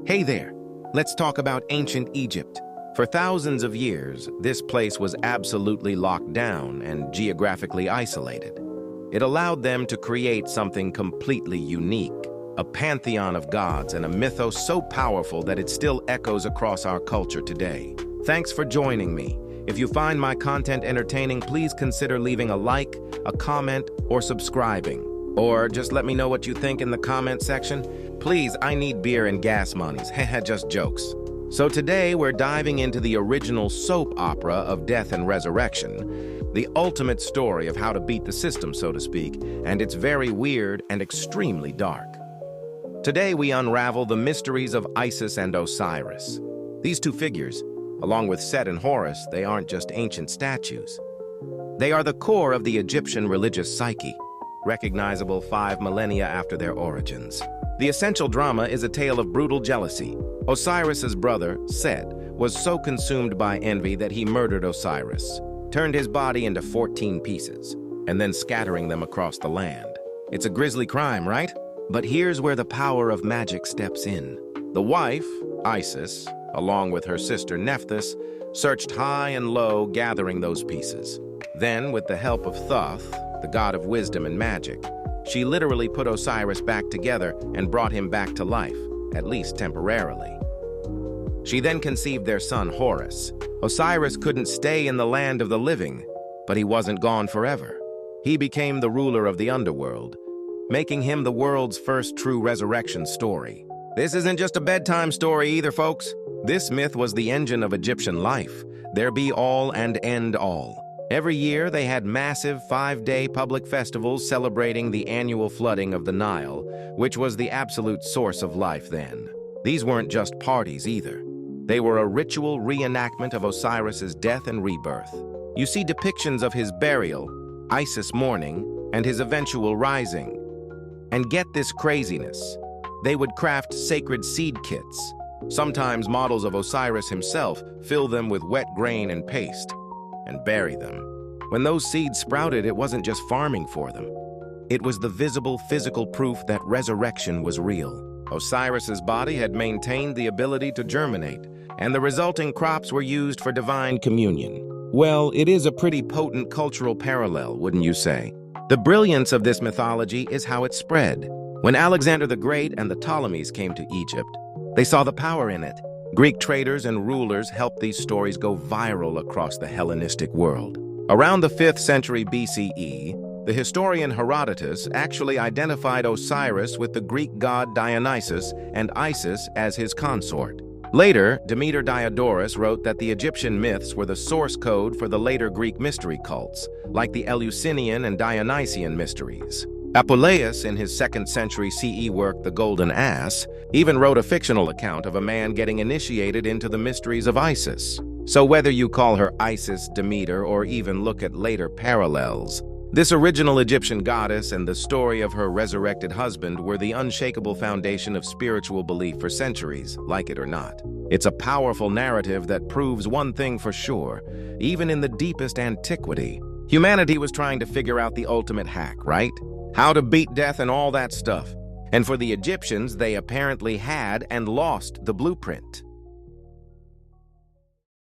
Hey there, let's talk about ancient Egypt. For thousands of years, this place was absolutely locked down and geographically isolated. It allowed them to create something completely unique, a pantheon of gods and a mythos so powerful that it still echoes across our culture today. Thanks for joining me. If you find my content entertaining, please consider leaving a like, a comment, or subscribing. Or just let me know what you think in the comment section. Please, I need beer and gas monies. Haha, just jokes. So today we're diving into the original soap opera of death and resurrection, the ultimate story of how to beat the system, so to speak, and it's very weird and extremely dark. Today we unravel the mysteries of Isis and Osiris. These two figures, along with Set and Horus, they aren't just ancient statues. They are the core of the Egyptian religious psyche, recognizable 5 millennia after their origins. The essential drama is a tale of brutal jealousy. Osiris's brother, Set, was so consumed by envy that he murdered Osiris, turned his body into 14 pieces, and then scattering them across the land. It's a grisly crime, right? But here's where the power of magic steps in. The wife, Isis, along with her sister Nephthys, searched high and low, gathering those pieces. Then, with the help of Thoth, the god of wisdom and magic, she literally put Osiris back together and brought him back to life, at least temporarily. She then conceived their son Horus. Osiris couldn't stay in the land of the living, but he wasn't gone forever. He became the ruler of the underworld, making him the world's first true resurrection story. This isn't just a bedtime story either, folks. This myth was the engine of Egyptian life, their be-all and end-all. Every year, they had massive 5-day public festivals celebrating the annual flooding of the Nile, which was the absolute source of life then. These weren't just parties either. They were a ritual reenactment of Osiris's death and rebirth. You see depictions of his burial, Isis mourning, and his eventual rising. And get this craziness. They would craft sacred seed kits. Sometimes models of Osiris himself, fill them with wet grain and paste, and bury them. When those seeds sprouted, it wasn't just farming for them. It was the visible physical proof that resurrection was real. Osiris's body had maintained the ability to germinate, and the resulting crops were used for divine communion. Well, it is a pretty potent cultural parallel, wouldn't you say? The brilliance of this mythology is how it spread. When Alexander the Great and the Ptolemies came to Egypt, they saw the power in it. Greek traders and rulers helped these stories go viral across the Hellenistic world. Around the 5th century BCE, the historian Herodotus actually identified Osiris with the Greek god Dionysus and Isis as his consort. Later, Demeter Diodorus wrote that the Egyptian myths were the source code for the later Greek mystery cults, like the Eleusinian and Dionysian mysteries. Apuleius, in his 2nd century CE work, The Golden Ass, even wrote a fictional account of a man getting initiated into the mysteries of Isis. So whether you call her Isis, Demeter, or even look at later parallels, this original Egyptian goddess and the story of her resurrected husband were the unshakable foundation of spiritual belief for centuries, like it or not. It's a powerful narrative that proves one thing for sure: even in the deepest antiquity, humanity was trying to figure out the ultimate hack, right? How to beat death and all that stuff. And for the Egyptians, they apparently had and lost the blueprint.